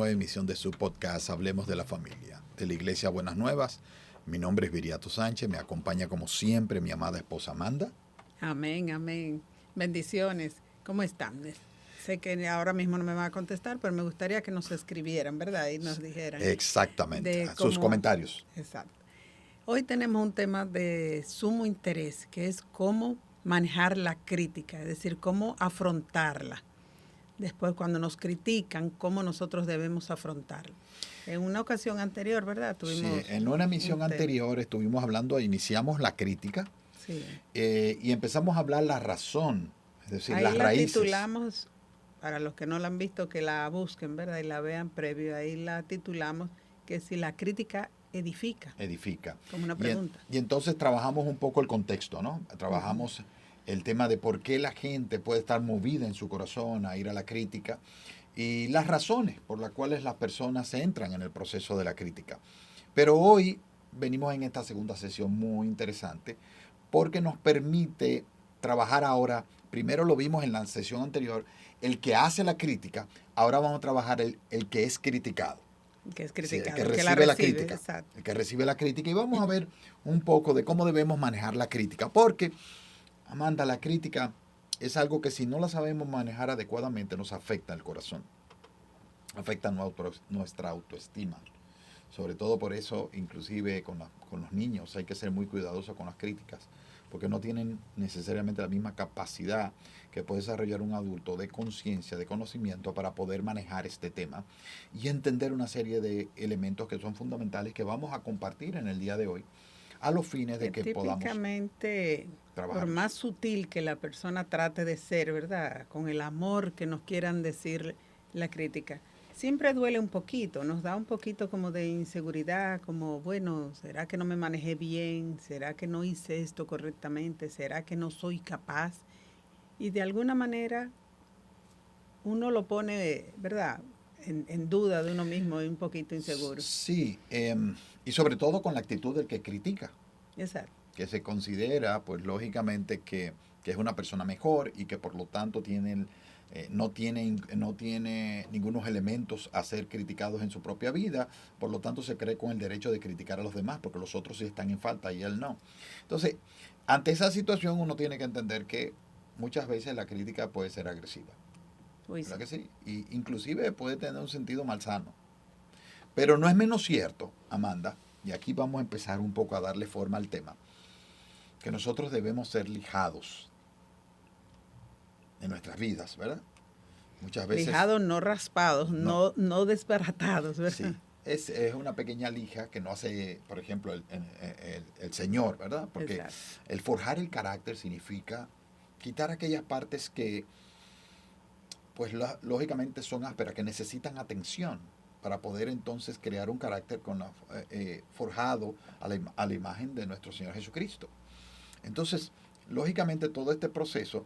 Nueva emisión de su podcast Hablemos de la Familia, de la Iglesia Buenas Nuevas. Mi nombre es Viriato Sánchez, me acompaña como siempre mi amada esposa Amanda. Amén, amén. Bendiciones. ¿Cómo están? Sé que ahora mismo no me van a contestar, pero me gustaría que nos escribieran, ¿verdad? Y nos dijeran Exactamente, de sus cómo... comentarios. Exacto. Hoy tenemos un tema de sumo interés, que es cómo manejar la crítica, es decir, cómo afrontarla. Después, cuando nos critican, cómo nosotros debemos afrontarlo. En una ocasión anterior, ¿verdad? Sí, Tuvimos en una emisión un tema. anterior estuvimos hablando, iniciamos la crítica Sí. y empezamos a hablar la razón, es decir, Ahí las la raíces. titulamos, para los que no la han visto, que la busquen, ¿verdad? Y la vean previo. Ahí la titulamos que si la crítica edifica, Edifica. como una Y, pregunta. y entonces trabajamos un poco el contexto, ¿no? Ujú. Trabajamos el tema de por qué la gente puede estar movida en su corazón a ir a la crítica y las razones por las cuales las personas entran en el proceso de la crítica. Pero hoy venimos en esta segunda sesión muy interesante porque nos permite trabajar ahora, primero lo vimos en la sesión anterior, el que hace la crítica, ahora vamos a trabajar el que es criticado. Que es Sí, el que criticado, el que la recibe la recibe, crítica. exacto. El que recibe la crítica. Y vamos a ver un poco de cómo debemos manejar la crítica. Porque, Amanda, la crítica es algo que si no la sabemos manejar adecuadamente nos afecta el corazón. Afecta nuestra autoestima. Sobre todo por eso, inclusive con los niños, hay que ser muy cuidadosos con las críticas, porque no tienen necesariamente la misma capacidad que puede desarrollar un adulto de conciencia, de conocimiento para poder manejar este tema y entender una serie de elementos que son fundamentales que vamos a compartir en el día de hoy a los fines de Que que podamos típicamente, por trabajarlos. más sutil que la persona trate de ser, ¿verdad? Con el amor que nos quieran decir la crítica, siempre duele un poquito, nos da un poquito como de inseguridad, como, bueno, ¿será que no me manejé bien? ¿Será que no hice esto correctamente? ¿Será que no soy capaz? Y de alguna manera uno lo pone, ¿verdad? En duda de uno mismo y un poquito inseguro. Sí, y sobre todo con la actitud del que critica, Exacto. que se considera, pues lógicamente, que es una persona mejor y que por lo tanto no tiene ningunos elementos a ser criticados en su propia vida, por lo tanto se cree con el derecho de criticar a los demás, porque los otros sí están en falta y él no. Entonces, ante esa situación uno tiene que entender que muchas veces la crítica puede ser agresiva, Uy, ¿verdad sí. que sí? Y inclusive puede tener un sentido malsano. Pero no es menos cierto, Amanda, y aquí vamos a empezar un poco a darle forma al tema, que nosotros debemos ser lijados en nuestras vidas, ¿verdad? Muchas veces Lijados, no raspados, no, no desbaratados, ¿verdad? sí, es una pequeña lija que no hace, por ejemplo, el Señor, ¿verdad? Porque Exacto. el forjar el carácter significa quitar aquellas partes que, pues lógicamente son ásperas, que necesitan atención para poder entonces crear un carácter forjado a la imagen de nuestro Señor Jesucristo. Entonces, lógicamente todo este proceso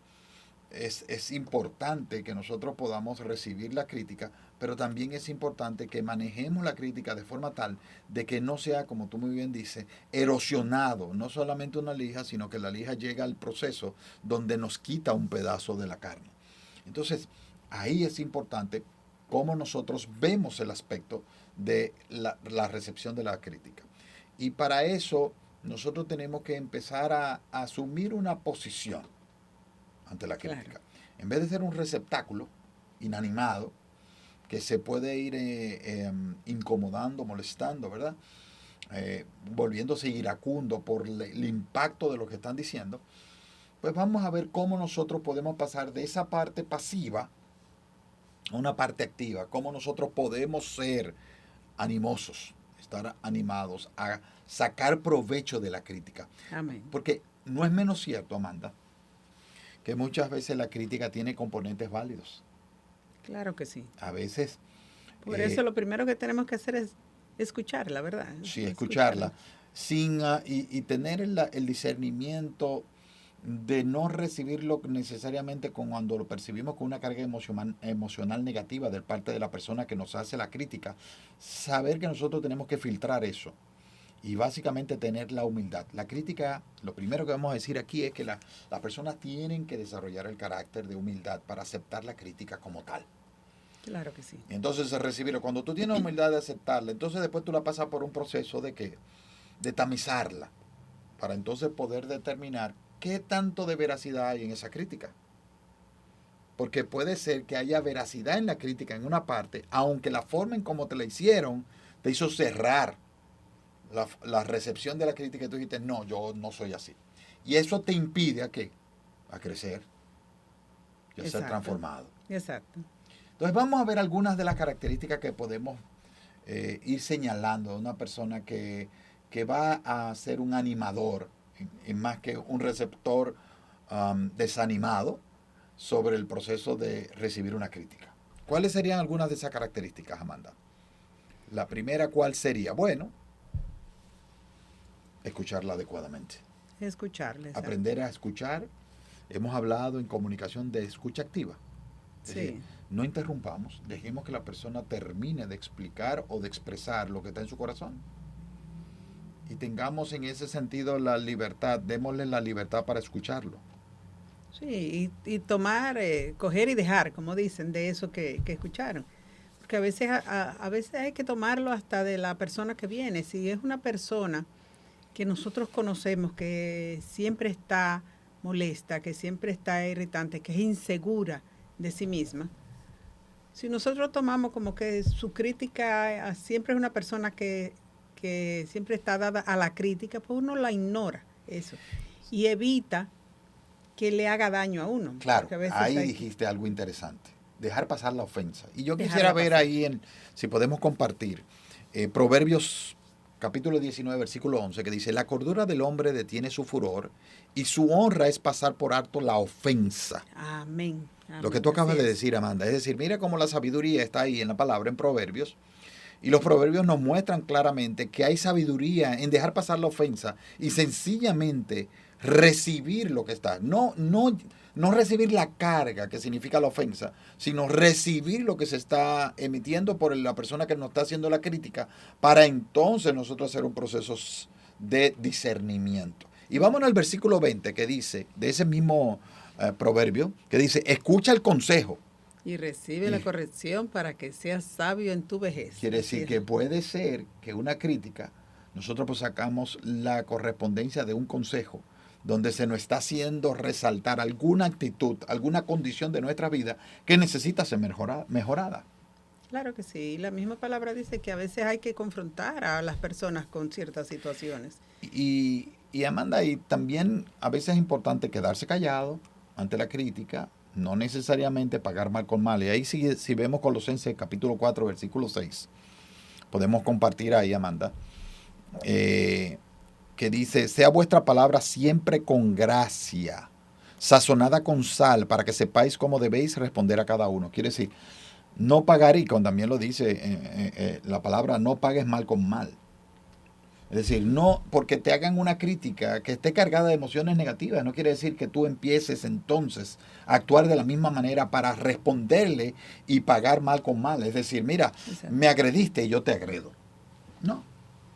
es importante que nosotros podamos recibir la crítica, pero también es importante que manejemos la crítica de forma tal de que no sea, como tú muy bien dices, erosionado, no solamente una lija, sino que la lija llega al proceso donde nos quita un pedazo de la carne. Entonces, ahí es importante cómo nosotros vemos el aspecto de la recepción de la crítica. Y para eso nosotros tenemos que empezar a asumir una posición ante la Claro. crítica. En vez de ser un receptáculo inanimado que se puede ir incomodando, molestando, ¿verdad? Volviéndose iracundo por el impacto de lo que están diciendo, pues vamos a ver cómo nosotros podemos pasar de esa parte pasiva a una parte activa, cómo nosotros podemos ser animosos, estar animados a sacar provecho de la crítica. Amén. Porque no es menos cierto, Amanda, que muchas veces la crítica tiene componentes válidos. Claro que sí. A veces, Por eso eh, lo primero que tenemos que hacer es escucharla, ¿verdad? sí, escucharla, Escucharla. y tener el discernimiento de no recibirlo necesariamente cuando lo percibimos con una carga emocional negativa de parte de la persona que nos hace la crítica. Saber que nosotros tenemos que filtrar eso y básicamente tener la humildad. La crítica, lo primero que vamos a decir aquí es que las personas tienen que desarrollar el carácter de humildad para aceptar la crítica como tal. Claro que sí. Entonces recibirlo. Cuando tú tienes humildad de aceptarla, entonces después tú la pasas por un proceso de tamizarla, para entonces poder determinar qué tanto de veracidad hay en esa crítica. Porque puede ser que haya veracidad en la crítica en una parte, aunque la forma en cómo te la hicieron te hizo cerrar la recepción de la crítica y tú dijiste, no, yo no soy así. Y eso te impide a qué? A crecer y a ser transformado. Exacto. Entonces vamos a ver algunas de las características que podemos ir señalando de una persona que va a ser un animador, en más que un receptor desanimado sobre el proceso de recibir una crítica. ¿Cuáles serían algunas de esas características, Amanda? La primera, ¿cuál sería? Bueno, escucharla adecuadamente. Escucharles. Aprender a escuchar. Hemos hablado en comunicación de escucha activa. Es decir, no interrumpamos, dejemos que la persona termine de explicar o de expresar lo que está en su corazón. Y tengamos en ese sentido la libertad, démosle la libertad para escucharlo. Sí, y tomar, coger y dejar, como dicen, de eso que escucharon. Porque a veces hay que tomarlo hasta de la persona que viene. Si es una persona que nosotros conocemos, que siempre está molesta, que siempre está irritante, que es insegura de sí misma, si nosotros tomamos como que su crítica siempre es una persona que siempre está dada a la crítica, pues uno la ignora, eso, y evita que le haga daño a uno. Claro, ahí dijiste algo interesante, dejar pasar la ofensa. Y yo quisiera ver pasar. ahí, si podemos compartir, Proverbios capítulo 19, versículo 11, que dice, la cordura del hombre detiene su furor y su honra es pasar por alto la ofensa. Amén. Lo que tú acabas de decir, Amanda. Es decir, mira cómo la sabiduría está ahí en la palabra, en Proverbios. Y los proverbios nos muestran claramente que hay sabiduría en dejar pasar la ofensa y sencillamente recibir lo que está. No recibir la carga que significa la ofensa, sino recibir lo que se está emitiendo por la persona que nos está haciendo la crítica, para entonces nosotros hacer un proceso de discernimiento. Y vámonos al versículo 20 que dice, de ese mismo proverbio, que dice, escucha el consejo. Y recibe la corrección para que seas sabio en tu vejez. Quiere decir que puede ser que una crítica, nosotros pues sacamos la correspondencia de un consejo, donde se nos está haciendo resaltar alguna actitud, alguna condición de nuestra vida que necesita ser mejorada. Claro que sí. La misma palabra dice que a veces hay que confrontar a las personas con ciertas situaciones. Y Amanda, y también a veces es importante quedarse callado ante la crítica, no necesariamente pagar mal con mal. Y ahí si vemos Colosenses capítulo 4, versículo 6, podemos compartir ahí, Amanda, que dice, sea vuestra palabra siempre con gracia, sazonada con sal, para que sepáis cómo debéis responder a cada uno. Quiere decir, no pagar, y también lo dice la palabra, no pagues mal con mal. Es decir, no porque te hagan una crítica que esté cargada de emociones negativas, no quiere decir que tú empieces entonces a actuar de la misma manera para responderle y pagar mal con mal. Es decir, mira, me agrediste y yo te agredo. No,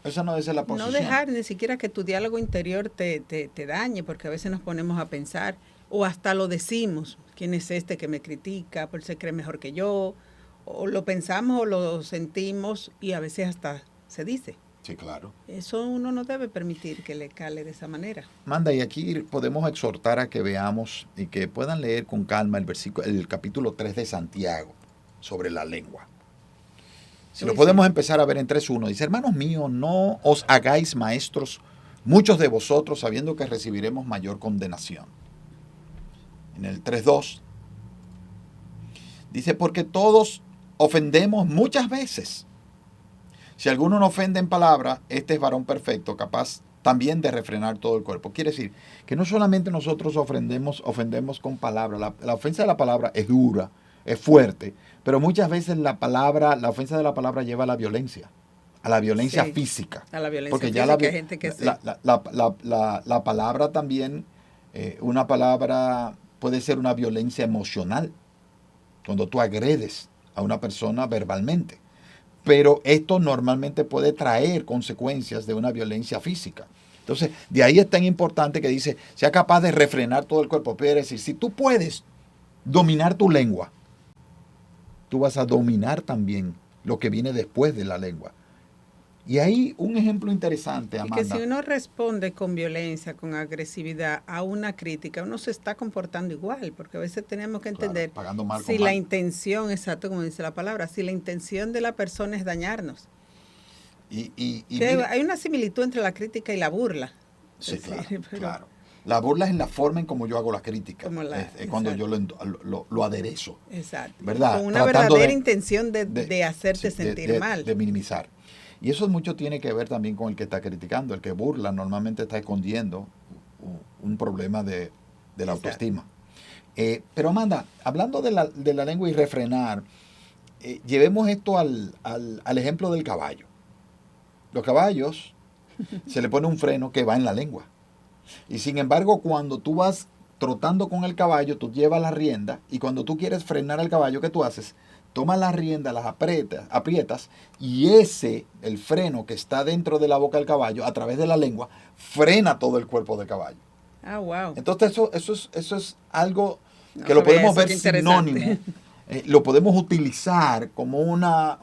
esa no debe ser la posición. No dejar ni siquiera que tu diálogo interior te dañe, porque a veces nos ponemos a pensar, o hasta lo decimos, ¿quién es este que me critica? Por se cree mejor que yo, o lo pensamos o lo sentimos y a veces hasta se dice. Sí, claro. Eso uno no debe permitir que le cale de esa manera. Manda, y aquí podemos exhortar a que veamos y que puedan leer con calma el capítulo 3 de Santiago sobre la lengua. Si lo podemos empezar a ver en 3.1, dice, hermanos míos, no os hagáis maestros muchos de vosotros, sabiendo que recibiremos mayor condenación. En el 3.2 dice, porque todos ofendemos muchas veces. Si alguno no ofende en palabra, este es varón perfecto, capaz también de refrenar todo el cuerpo. Quiere decir que no solamente nosotros ofendemos con palabra. La ofensa de la palabra es dura, es fuerte, pero muchas veces la ofensa de la palabra lleva a la violencia física. A la violencia porque física, ya hay gente que la palabra también, una palabra puede ser una violencia emocional, cuando tú agredes a una persona verbalmente. Pero esto normalmente puede traer consecuencias de una violencia física. Entonces, de ahí es tan importante que dice, sea capaz de refrenar todo el cuerpo. Quiere decir, si tú puedes dominar tu lengua, tú vas a dominar también lo que viene después de la lengua. Y ahí un ejemplo interesante, Y Amanda. que si uno responde con violencia, con agresividad a una crítica, uno se está comportando igual, porque a veces tenemos que entender pagando mal si con la mal. intención, exacto como dice la palabra, si la intención de la persona es dañarnos. Y Que mira, hay una similitud entre la crítica y la burla. sí, Es claro, decir, pero claro. La burla es la forma en como yo hago la crítica, como la, es cuando yo lo aderezo, exacto. ¿verdad? Con una Tratando verdadera intención de, de hacerte sí, sentir mal. de minimizar. Y eso mucho tiene que ver también con el que está criticando. El que burla normalmente está escondiendo un problema de la Exacto. autoestima. Pero Amanda, hablando de la lengua y refrenar, llevemos esto al ejemplo del caballo. Los caballos se le pone un freno que va en la lengua. Y sin embargo, cuando tú vas trotando con el caballo, tú llevas la rienda y cuando tú quieres frenar al caballo, ¿qué tú haces? Tomas la rienda, las aprietas y el freno que está dentro de la boca del caballo, a través de la lengua, frena todo el cuerpo del caballo. Ah, wow. Entonces eso es algo que No lo sabía podemos eso, ver qué interesante. sinónimo, lo podemos utilizar como una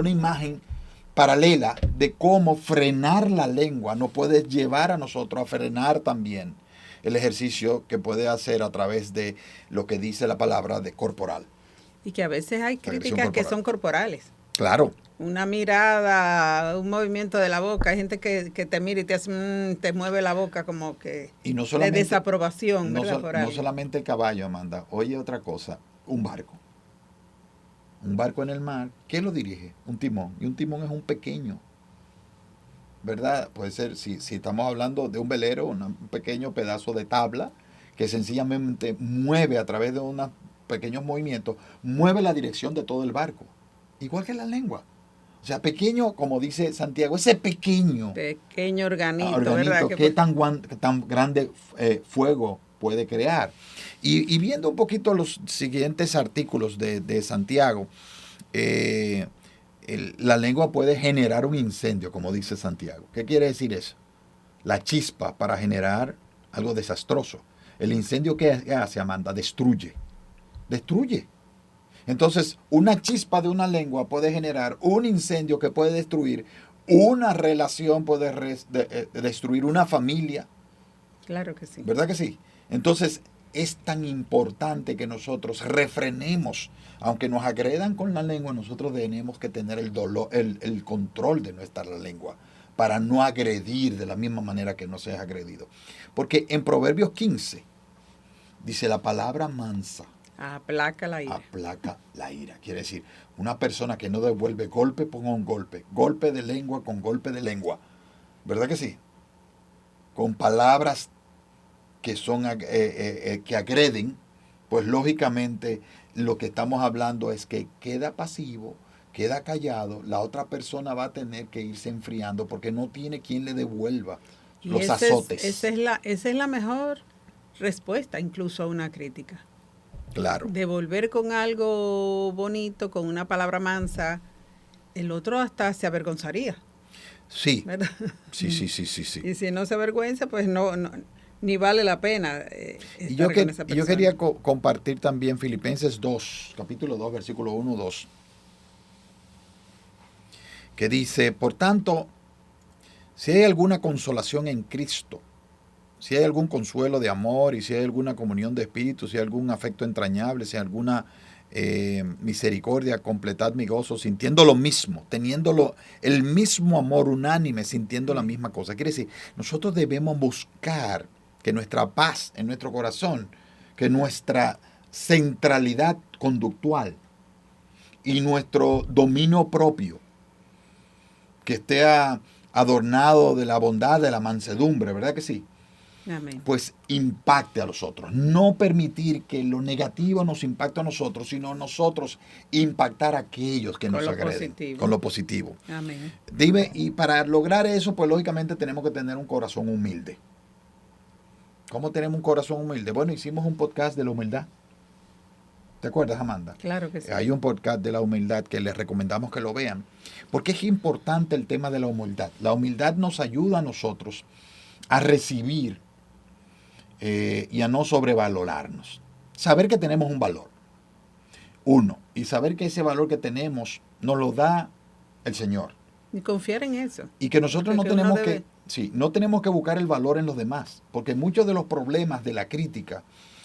imagen paralela de cómo frenar la lengua nos puede llevar a nosotros a frenar también el ejercicio que puede hacer a través de lo que dice la palabra de corporal. Y que a veces hay Agresión críticas que corporal. son corporales. Claro, Una mirada, un movimiento de la boca. Hay gente que te mira y te hace, te mueve la boca como que y no de solamente, desaprobación, ¿verdad? Por no algo. solamente el caballo, Amanda. Oye, otra cosa, un barco. Un barco en el mar, ¿qué lo dirige? Un timón. Y un timón es un pequeño, ¿verdad? Puede ser, si estamos hablando de un velero, un pequeño pedazo de tabla que sencillamente mueve a través de unos pequeños movimientos, mueve la dirección de todo el barco. Igual que la lengua. O sea, pequeño, como dice Santiago, ese pequeño Pequeño organito, ¿verdad? organito, qué tan grande fuego puede crear. Y viendo un poquito los siguientes artículos de Santiago, eh, la lengua puede generar un incendio, como dice Santiago. ¿Qué quiere decir eso? La chispa para generar algo desastroso. El incendio que hace, Amanda, destruye. Destruye. Entonces, una chispa de una lengua puede generar un incendio que puede destruir una relación, puede destruir una familia. Claro que sí. ¿Verdad que sí? Entonces, es tan importante que nosotros refrenemos, aunque nos agredan con la lengua, nosotros tenemos que tener el control de nuestra lengua para no agredir de la misma manera que no seas agredido. Porque en Proverbios 15 dice la palabra mansa Aplaca la ira. aplaca la ira. Quiere decir, una persona que no devuelve golpe, ponga un golpe. Golpe de lengua con golpe de lengua. ¿Verdad que sí? Con palabras que son que agreden, pues lógicamente lo que estamos hablando es que queda pasivo, queda callado, la otra persona va a tener que irse enfriando porque no tiene quien le devuelva Y los azotes. esa es la mejor respuesta incluso a una crítica. Claro. Devolver con algo bonito, con una palabra mansa, el otro hasta se avergonzaría. Sí. ¿Verdad? Sí. Y si no se avergüenza, pues no ni vale la pena Y estar con esa persona. yo quería compartir también Filipenses 2, capítulo 2, versículo 1, 2, que dice, por tanto, si hay alguna consolación en Cristo, si hay algún consuelo de amor y si hay alguna comunión de espíritu, si hay algún afecto entrañable, si hay alguna misericordia, completad mi gozo, sintiendo lo mismo, teniendo el mismo amor unánime, sintiendo la misma cosa. Quiere decir, nosotros debemos buscar que nuestra paz en nuestro corazón, que nuestra centralidad conductual y nuestro dominio propio, que esté adornado de la bondad, de la mansedumbre, ¿verdad que sí? Amén. Pues impacte a los otros. No permitir que lo negativo nos impacte a nosotros, sino nosotros impactar a aquellos que nos agreden con lo positivo. Amén. Dime, y para lograr eso, pues lógicamente tenemos que tener un corazón humilde. ¿Cómo tenemos un corazón humilde? Bueno, hicimos un podcast de la humildad. ¿Te acuerdas, Amanda? Claro que sí. Hay un podcast de la humildad que les recomendamos que lo vean, porque es importante el tema de la humildad. La humildad nos ayuda a nosotros a recibir y a no sobrevalorarnos. Saber que tenemos un valor. Uno, y saber que ese valor que tenemos nos lo da el Señor. Y confiar en eso. Y que nosotros no Porque uno tenemos debe- no tenemos que buscar el valor en los demás, porque muchos de los problemas de la crítica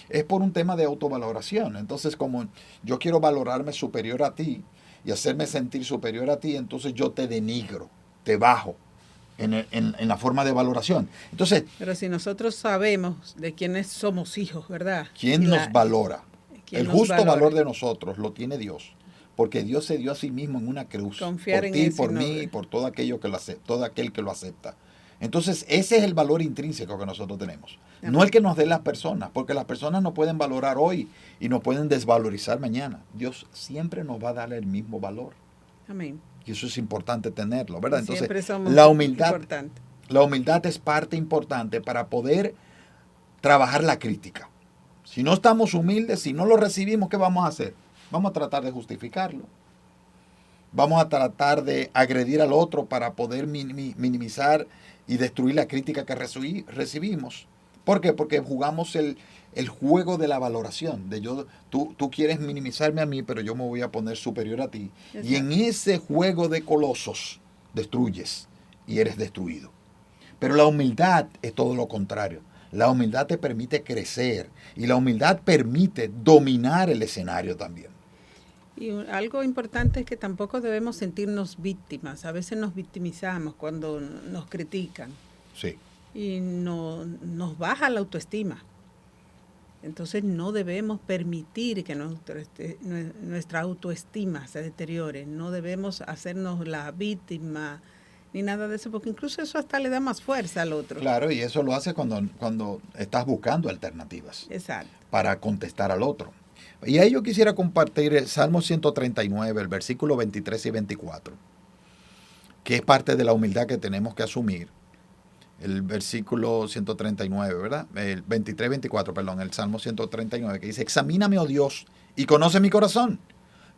es por un tema de autovaloración. Entonces, como yo quiero valorarme superior a ti y hacerme sentir superior a ti, entonces yo te denigro, te bajo en la forma de valoración. Entonces, Pero si nosotros sabemos de quiénes somos hijos, ¿verdad? ¿quién Y nos valora? quién El nos justo valora. valor de nosotros lo tiene Dios, porque Dios se dio a sí mismo en una cruz, Confiar por en ti, eso y por no mí, y por todo aquello que lo acepta, todo aquel que lo acepta. Entonces, ese es el valor intrínseco que nosotros tenemos. No el que nos den las personas, porque las personas nos pueden valorar hoy y nos pueden desvalorizar mañana. Dios siempre nos va a dar el mismo valor. Amén. Y eso es importante tenerlo, ¿verdad? Entonces, Siempre somos la humildad, importantes. la humildad es parte importante para poder trabajar la crítica. Si no estamos humildes, si no lo recibimos, ¿qué vamos a hacer? Vamos a tratar de justificarlo. Vamos a tratar de agredir al otro para poder minimizar y destruir la crítica que recibimos. ¿Por qué? Porque jugamos el juego de la valoración. Tú quieres minimizarme a mí, pero yo me voy a poner superior a ti. Exacto. Y en ese juego de colosos destruyes y eres destruido. Pero la humildad es todo lo contrario. La humildad te permite crecer y la humildad permite dominar el escenario también. Y algo importante es que tampoco debemos sentirnos víctimas. A veces nos victimizamos cuando nos critican. Sí. Y nos baja la autoestima. Entonces no debemos permitir que nuestra autoestima se deteriore. No debemos hacernos la víctima ni nada de eso, porque incluso eso hasta le da más fuerza al otro. Claro, y eso lo hace cuando estás buscando alternativas. Exacto. Para contestar al otro. Y ahí yo quisiera compartir el Salmo 139, el versículo 23 y 24, que es parte de la humildad que tenemos que asumir. El versículo 139, ¿verdad? El 23 y 24, perdón, el Salmo 139, que dice, examíname, oh Dios, y conoce mi corazón.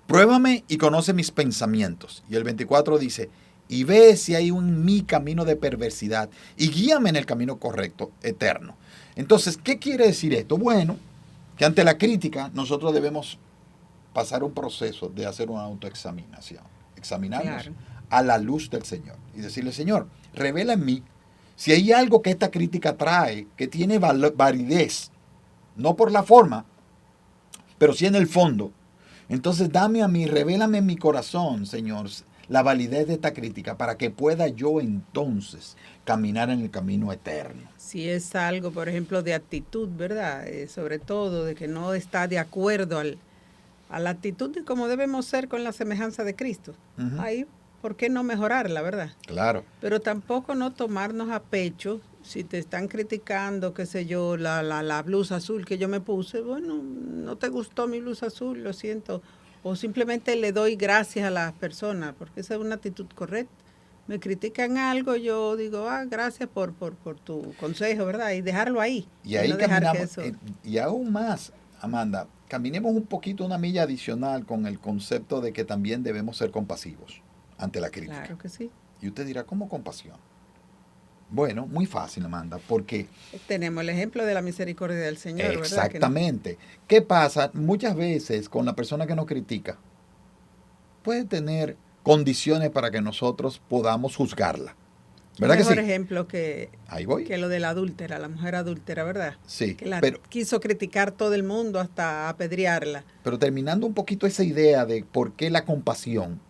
Pruébame y conoce mis pensamientos. Y el 24 dice, y ve si hay en mí camino de perversidad, y guíame en el camino correcto, eterno. Entonces, ¿qué quiere decir esto? Bueno, que ante la crítica nosotros debemos pasar un proceso de hacer una autoexaminación, examinarnos Claro. a la luz del Señor y decirle, Señor, revela en mí si hay algo que esta crítica trae, que tiene validez, no por la forma, pero sí en el fondo. Entonces dame a mí, revélame en mi corazón, Señor, la validez de esta crítica para que pueda yo entonces caminar en el camino eterno. Si es algo, por ejemplo, de actitud, ¿verdad? Sobre todo de que no está de acuerdo a la actitud de cómo debemos ser con la semejanza de Cristo. Ujú. Ahí, ¿por qué no mejorarla, verdad? Claro. Pero tampoco no tomarnos a pecho si te están criticando, qué sé yo, la blusa azul que yo me puse. Bueno, no te gustó mi blusa azul, lo siento. O simplemente le doy gracias a las personas, porque esa es una actitud correcta. Me critican algo, yo digo, gracias por tu consejo, ¿verdad? Y dejarlo ahí. Y ahí no dejar que caminamos, eso... y aún más, Amanda, caminemos un poquito una milla adicional con el concepto de que también debemos ser compasivos ante la crítica. Claro que sí. Y usted dirá, ¿cómo compasión? Bueno, muy fácil, Amanda, porque Tenemos el ejemplo de la misericordia del Señor, ¿verdad? exactamente. ¿Qué pasa? Muchas veces con la persona que nos critica, puede tener condiciones para que nosotros podamos juzgarla. ¿Verdad que sí? Mejor ejemplo que Ahí voy. lo de la adúltera, la mujer adúltera, ¿verdad? Sí, Que la pero quiso criticar todo el mundo hasta apedrearla. terminando un poquito esa idea de por qué la compasión,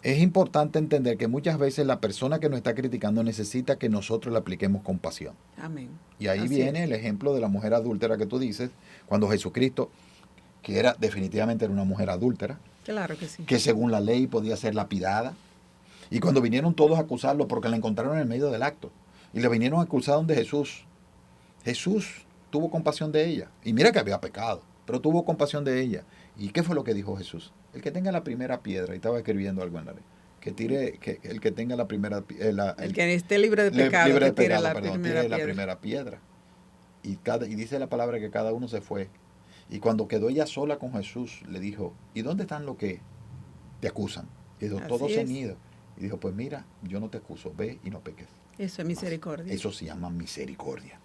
es importante entender que muchas veces la persona que nos está criticando necesita que nosotros le apliquemos compasión. Amén. Y ahí Así viene es. el ejemplo de la mujer adúltera que tú dices, cuando Jesucristo, que definitivamente era una mujer adúltera, Claro que sí. que según la ley podía ser lapidada, y cuando vinieron todos a acusarlo porque la encontraron en el medio del acto, y le vinieron a acusar donde Jesús, Jesús tuvo compasión de ella, y mira que había pecado, pero tuvo compasión de ella. ¿Y qué fue lo que dijo Jesús? El que tenga la primera piedra, y estaba escribiendo algo en la ley, el que tenga la primera El que esté libre de pecado, libre de que tire pecado, la perdón, primera tire la piedra. primera piedra. Y dice la palabra que cada uno se fue. Y cuando quedó ella sola con Jesús, le dijo, ¿y dónde están los que te acusan? Y dijo, Así todos se es. han ido. Y dijo, pues mira, yo no te acuso, ve y no peques. Eso es misericordia. Eso se llama misericordia.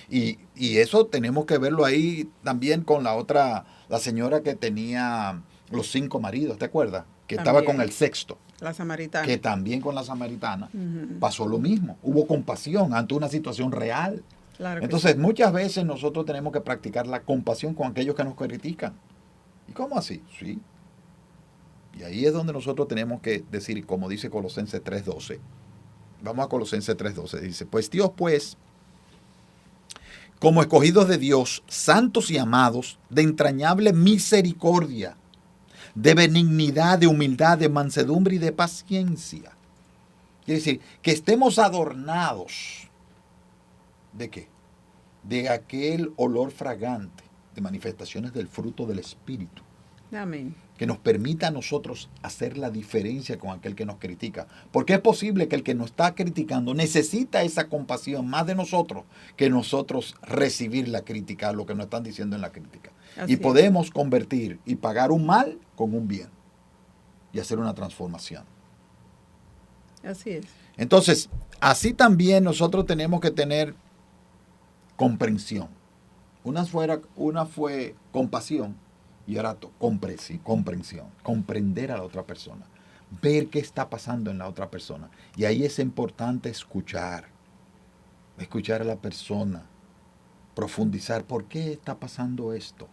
Y eso tenemos que verlo ahí también con la señora que tenía los 5 maridos, ¿te acuerdas? Que estaba con el sexto. La samaritana. Que también con la samaritana pasó lo mismo. Hubo compasión ante una situación real. Claro. Entonces, sí. muchas veces nosotros tenemos que practicar la compasión con aquellos que nos critican. ¿Y cómo así? Sí. Y ahí es donde nosotros tenemos que decir, como dice Colosenses 3:12. Vamos a Colosenses 3:12. Dice, pues Dios, pues, como escogidos de Dios, santos y amados, de entrañable misericordia, de benignidad, de humildad, de mansedumbre y de paciencia. Quiere decir, que estemos adornados. ¿De qué? De aquel olor fragante, de manifestaciones del fruto del Espíritu. Amén. Que nos permita a nosotros hacer la diferencia con aquel que nos critica. Porque es posible que el que nos está criticando necesita esa compasión más de nosotros que nosotros recibir la crítica, lo que nos están diciendo en la crítica. Así y podemos convertir y pagar un mal con un bien y hacer una transformación. Así es. Entonces, así también nosotros tenemos que tener comprensión. Una fue compasión y ahora comprensión. Comprender a la otra persona. Ver qué está pasando en la otra persona. Y ahí es importante escuchar. Escuchar a la persona. Profundizar. ¿Por qué está pasando esto?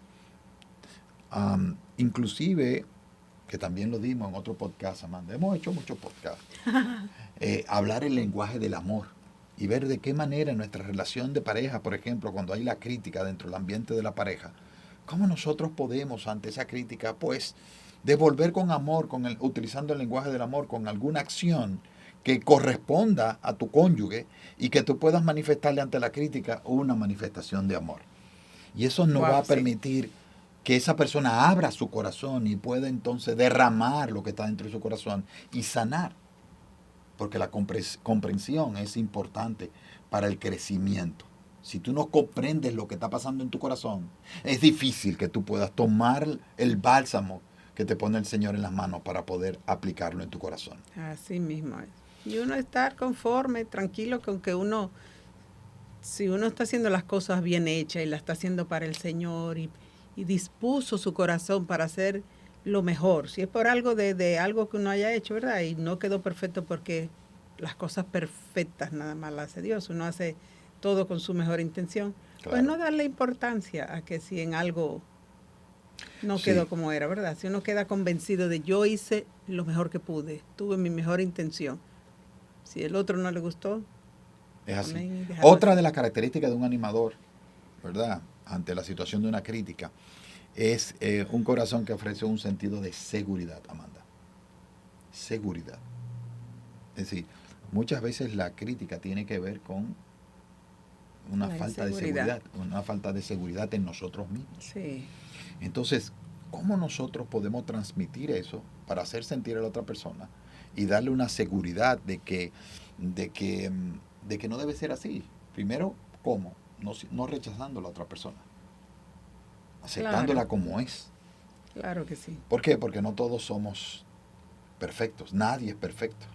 Inclusive, que también lo dimos en otro podcast, Amanda. Hemos hecho muchos podcasts. Hablar el lenguaje del amor. Y ver de qué manera en nuestra relación de pareja, por ejemplo, cuando hay la crítica dentro del ambiente de la pareja, cómo nosotros podemos ante esa crítica, pues, devolver con amor, utilizando el lenguaje del amor, con alguna acción que corresponda a tu cónyuge y que tú puedas manifestarle ante la crítica una manifestación de amor. Y eso nos va a permitir que esa persona abra su corazón y pueda entonces derramar lo que está dentro de su corazón y sanar. Porque la comprensión es importante para el crecimiento. Si tú no comprendes lo que está pasando en tu corazón, es difícil que tú puedas tomar el bálsamo que te pone el Señor en las manos para poder aplicarlo en tu corazón. Así mismo es. Y uno estar conforme, tranquilo con que si uno está haciendo las cosas bien hechas y las está haciendo para el Señor y dispuso su corazón para hacer lo mejor, si es por algo de algo que uno haya hecho, ¿verdad? Y no quedó perfecto porque las cosas perfectas nada más las hace Dios, uno hace todo con su mejor intención, claro. Pues no darle importancia a que si en algo no quedó como era, ¿verdad? Si uno queda convencido de yo hice lo mejor que pude, tuve mi mejor intención, si el otro no le gustó, es así. Otra de las características de un animador, ¿verdad? Ante la situación de una crítica, es un corazón que ofrece un sentido de seguridad, Amanda. Seguridad. Es decir, muchas veces la crítica tiene que ver con una falta de seguridad, una falta de seguridad en nosotros mismos. Sí. Entonces, ¿cómo nosotros podemos transmitir eso para hacer sentir a la otra persona y darle una seguridad de que no debe ser así? Primero, ¿cómo? No rechazando a la otra persona. Aceptándola como es. Claro que sí. ¿Por qué? Porque no todos somos perfectos. Nadie es perfecto.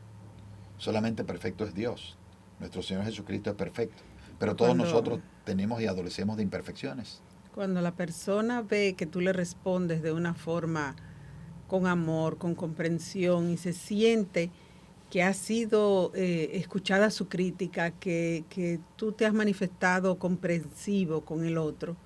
Solamente perfecto es Dios. Nuestro Señor Jesucristo es perfecto. Pero todos nosotros tenemos y adolecemos de imperfecciones. Cuando la persona ve que tú le respondes de una forma con amor, con comprensión y se siente que ha sido escuchada su crítica, que tú te has manifestado comprensivo con el otro,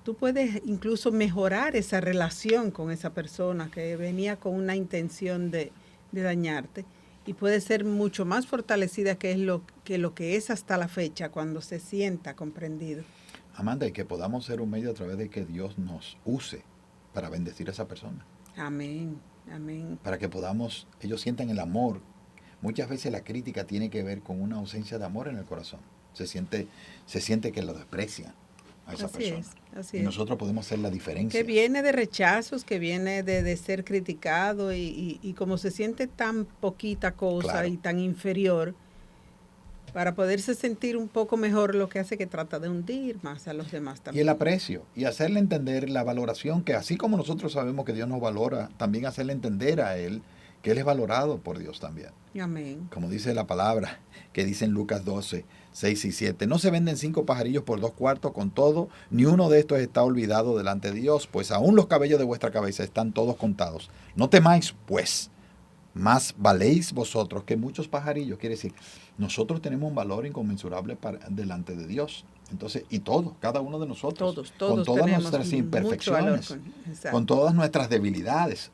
tú puedes incluso mejorar esa relación con esa persona que venía con una intención de dañarte y puede ser mucho más fortalecida que lo que es hasta la fecha cuando se sienta comprendido. Amanda, y que podamos ser un medio a través de que Dios nos use para bendecir a esa persona. Amén, amén. Para que ellos sientan el amor. Muchas veces la crítica tiene que ver con una ausencia de amor en el corazón. Se siente que lo desprecian a esa persona. Así y es. Nosotros podemos hacer la diferencia. Que viene de rechazos, que viene de ser criticado y como se siente tan poquita cosa, claro, y tan inferior, para poderse sentir un poco mejor, lo que hace que trata de hundir más a los demás también. Y el aprecio, y hacerle entender la valoración, que así como nosotros sabemos que Dios nos valora, también hacerle entender a Él que Él es valorado por Dios también. Amén. Como dice la palabra, que dice en Lucas 12, 6 y 7. No se venden 5 pajarillos por 2 cuartos, con todo, ni uno de estos está olvidado delante de Dios, pues aún los cabellos de vuestra cabeza están todos contados. No temáis, pues, más valéis vosotros que muchos pajarillos. Quiere decir, nosotros tenemos un valor inconmensurable delante de Dios. Entonces, y todos, cada uno de nosotros, Todos con todas tenemos nuestras mucho valor imperfecciones, exacto. con todas nuestras debilidades.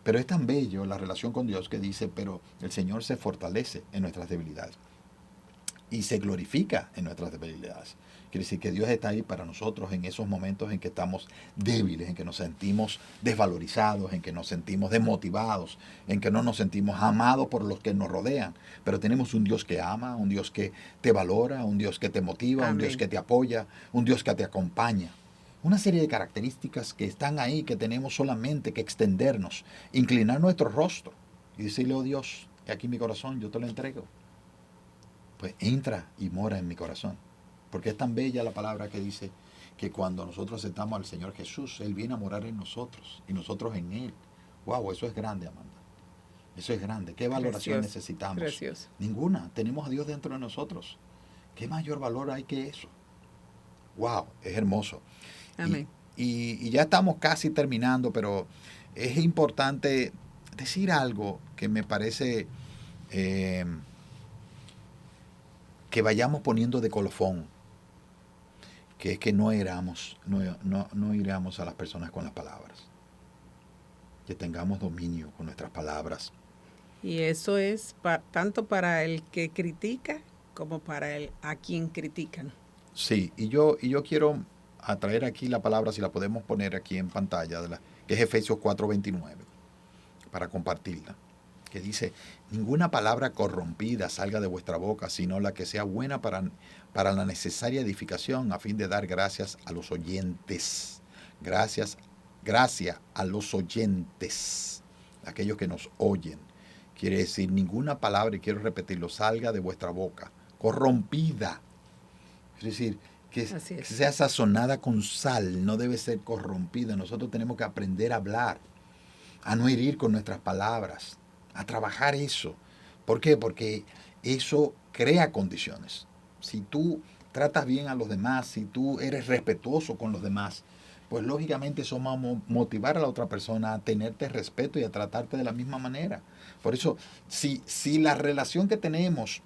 Pero es tan bello la relación con Dios que dice, pero el Señor se fortalece en nuestras debilidades y se glorifica en nuestras debilidades. Quiere decir que Dios está ahí para nosotros en esos momentos en que estamos débiles, en que nos sentimos desvalorizados, en que nos sentimos desmotivados, en que no nos sentimos amados por los que nos rodean. Pero tenemos un Dios que ama, un Dios que te valora, un Dios que te motiva, Amén. un Dios que te apoya, un Dios que te acompaña. Una serie de características que están ahí, que tenemos solamente que extendernos, inclinar nuestro rostro y decirle, oh Dios, aquí mi corazón, yo te lo entrego. Pues entra y mora en mi corazón. Porque es tan bella la palabra que dice que cuando nosotros aceptamos al Señor Jesús, Él viene a morar en nosotros y nosotros en Él. Wow, eso es grande, Amanda. Eso es grande. ¿Qué valoración necesitamos? Precioso. Ninguna. Tenemos a Dios dentro de nosotros. ¿Qué mayor valor hay que eso? Wow, es hermoso. Amén. Y ya estamos casi terminando, pero es importante decir algo que me parece que vayamos poniendo de colofón, que es que no iramos a las personas con las palabras, que tengamos dominio con nuestras palabras. Y eso es tanto para el que critica como para el a quien critican. Sí, y yo quiero a traer aquí la palabra, si la podemos poner aquí en pantalla, que es Efesios 4:29, para compartirla, que dice, ninguna palabra corrompida salga de vuestra boca, sino la que sea buena para la necesaria edificación, a fin de dar gracias a los oyentes. Gracias a los oyentes, aquellos que nos oyen. Quiere decir, ninguna palabra, y quiero repetirlo, salga de vuestra boca, corrompida. Es decir, que sea sazonada con sal, no debe ser corrompida. Nosotros tenemos que aprender a hablar, a no herir con nuestras palabras, a trabajar eso. ¿Por qué? Porque eso crea condiciones. Si tú tratas bien a los demás, si tú eres respetuoso con los demás, pues lógicamente eso va a motivar a la otra persona a tenerte respeto y a tratarte de la misma manera. Por eso, si la relación que tenemos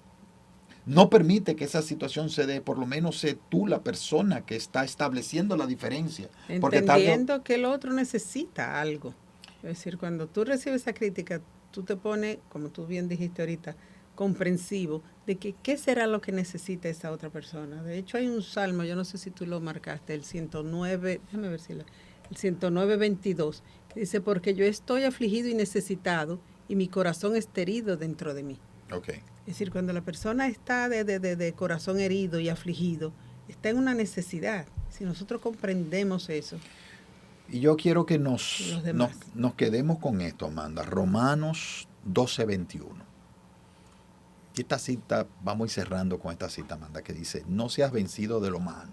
no permite que esa situación se dé, por lo menos sé tú la persona que está estableciendo la diferencia. Entendiendo que el otro necesita algo. Es decir, cuando tú recibes esa crítica, tú te pones, como tú bien dijiste ahorita, comprensivo de que qué será lo que necesita esa otra persona. De hecho, hay un salmo, yo no sé si tú lo marcaste, el 109, déjame ver si el 109:22, que dice, porque yo estoy afligido y necesitado, y mi corazón está herido dentro de mí. Okay. Es decir, cuando la persona está de corazón herido y afligido, está en una necesidad. Si nosotros comprendemos eso. Y yo quiero que nos quedemos con esto, Amanda. Romanos 12:21. Y esta cita, vamos a ir cerrando con esta cita, Amanda, que dice, no seas vencido de lo malo,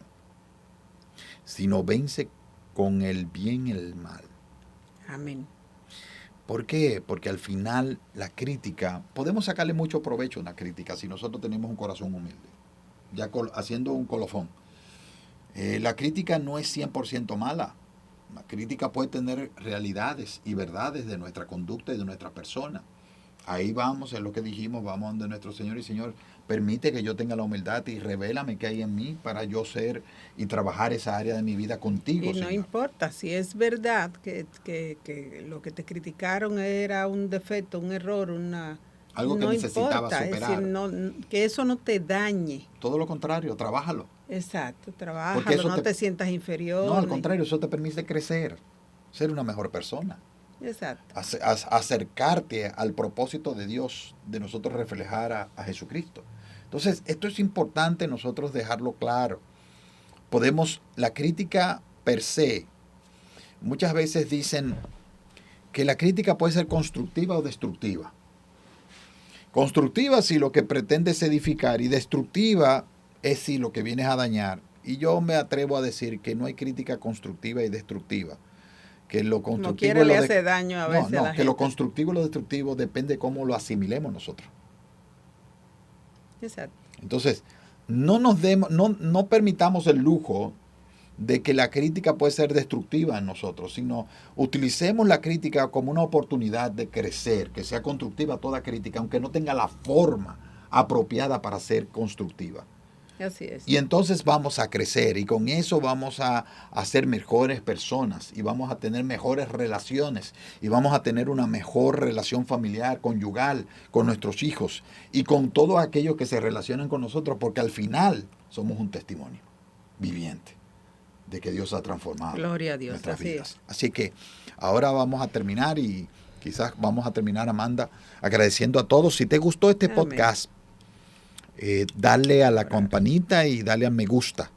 sino vence con el bien el mal. Amén. ¿Por qué? Porque al final la crítica, podemos sacarle mucho provecho a una crítica si nosotros tenemos un corazón humilde, ya haciendo un colofón. La crítica no es 100% mala. La crítica puede tener realidades y verdades de nuestra conducta y de nuestra persona. Ahí vamos, es lo que dijimos, vamos donde nuestro Señor y Señor, permite que yo tenga la humildad y revélame qué hay en mí para yo ser y trabajar esa área de mi vida contigo, y no Señor. importa si es verdad que lo que te criticaron era un defecto, un error, algo que necesitaba superar. Es decir, que eso no te dañe. Todo lo contrario, trabájalo. Exacto, trabájalo, no te sientas inferior. No, al contrario, eso te permite crecer, ser una mejor persona. Exacto. Acercarte al propósito de Dios, de nosotros reflejar a Jesucristo. Entonces, esto es importante nosotros dejarlo claro. La crítica per se, muchas veces dicen que la crítica puede ser constructiva o destructiva. Constructiva si lo que pretende es edificar y destructiva es si lo que viene es a dañar. Y yo me atrevo a decir que no hay crítica constructiva y destructiva. que lo Como constructivo quiera y le lo hace daño a veces a la que lo gente. constructivo y lo destructivo depende de cómo lo asimilemos nosotros. Exacto. Entonces, no permitamos el lujo de que la crítica puede ser destructiva en nosotros, sino utilicemos la crítica como una oportunidad de crecer, que sea constructiva toda crítica, aunque no tenga la forma apropiada para ser constructiva. Así es. Y entonces vamos a crecer y con eso vamos a ser mejores personas y vamos a tener mejores relaciones y vamos a tener una mejor relación familiar, conyugal, con nuestros hijos y con todos aquellos que se relacionan con nosotros, porque al final somos un testimonio viviente de que Dios ha transformado Gloria a Dios, nuestras así vidas. es. Así que ahora vamos a terminar y quizás vamos a terminar, Amanda, agradeciendo a todos. Si te gustó este Amén. podcast, dale a la campanita y dale a me gusta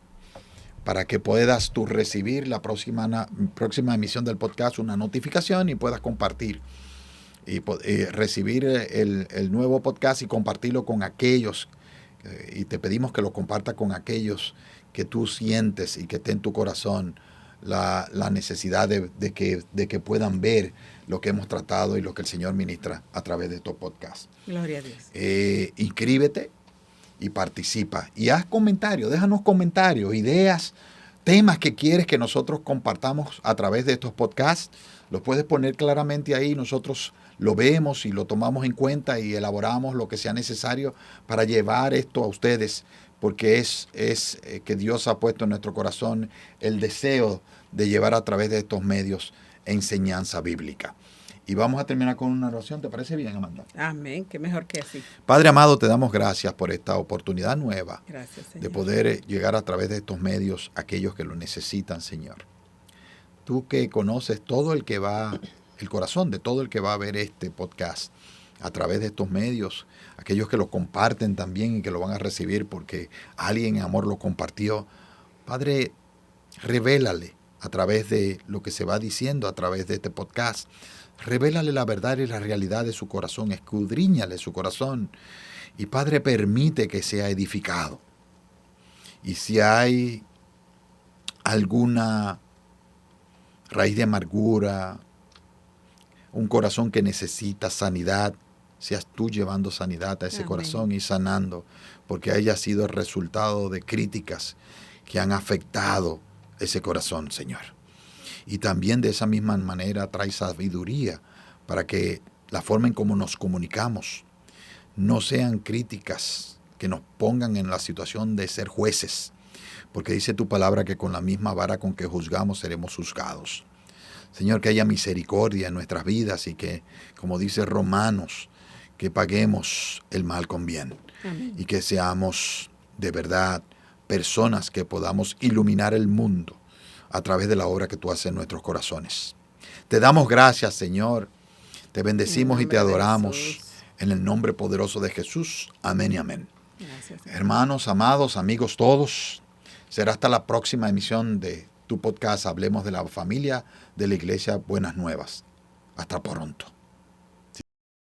para que puedas tú recibir la próxima emisión del podcast, una notificación y puedas compartir y recibir el nuevo podcast y compartirlo con aquellos. Y te pedimos que lo compartas con aquellos que tú sientes y que esté en tu corazón la necesidad de que puedan ver lo que hemos tratado y lo que el Señor ministra a través de estos podcasts. Gloria a Dios. Inscríbete y participa. Y haz comentarios, déjanos comentarios, ideas, temas que quieres que nosotros compartamos a través de estos podcasts. Los puedes poner claramente ahí, nosotros lo vemos y lo tomamos en cuenta y elaboramos lo que sea necesario para llevar esto a ustedes, porque es que Dios ha puesto en nuestro corazón el deseo de llevar a través de estos medios enseñanza bíblica. Y vamos a terminar con una oración. ¿Te parece bien, Amanda? Amén, qué mejor que así. Padre amado, te damos gracias por esta oportunidad nueva. Gracias, Señor. De poder llegar a través de estos medios a aquellos que lo necesitan, Señor. Tú que conoces todo el que va, el corazón de todo el que va a ver este podcast a través de estos medios, aquellos que lo comparten también y que lo van a recibir porque alguien en amor lo compartió. Padre, revélale a través de lo que se va diciendo a través de este podcast. Revélale la verdad y la realidad de su corazón, escudriñale su corazón y Padre, permite que sea edificado. Y si hay alguna raíz de amargura, un corazón que necesita sanidad, seas tú llevando sanidad a ese Amén. corazón y sanando, porque haya sido el resultado de críticas que han afectado ese corazón, Señor. Y también de esa misma manera trae sabiduría para que la forma en cómo nos comunicamos no sean críticas que nos pongan en la situación de ser jueces, porque dice tu palabra que con la misma vara con que juzgamos seremos juzgados. Señor, que haya misericordia en nuestras vidas y que, como dice Romanos, que paguemos el mal con bien. Amén. Y que seamos de verdad personas que podamos iluminar el mundo a través de la obra que tú haces en nuestros corazones. Te damos gracias, Señor. Te bendecimos y te adoramos en el nombre poderoso de Jesús. Amén y amén. Gracias, Señor. Hermanos, amados, amigos todos, será hasta la próxima emisión de tu podcast Hablemos de la Familia de la Iglesia Buenas Nuevas. Hasta pronto.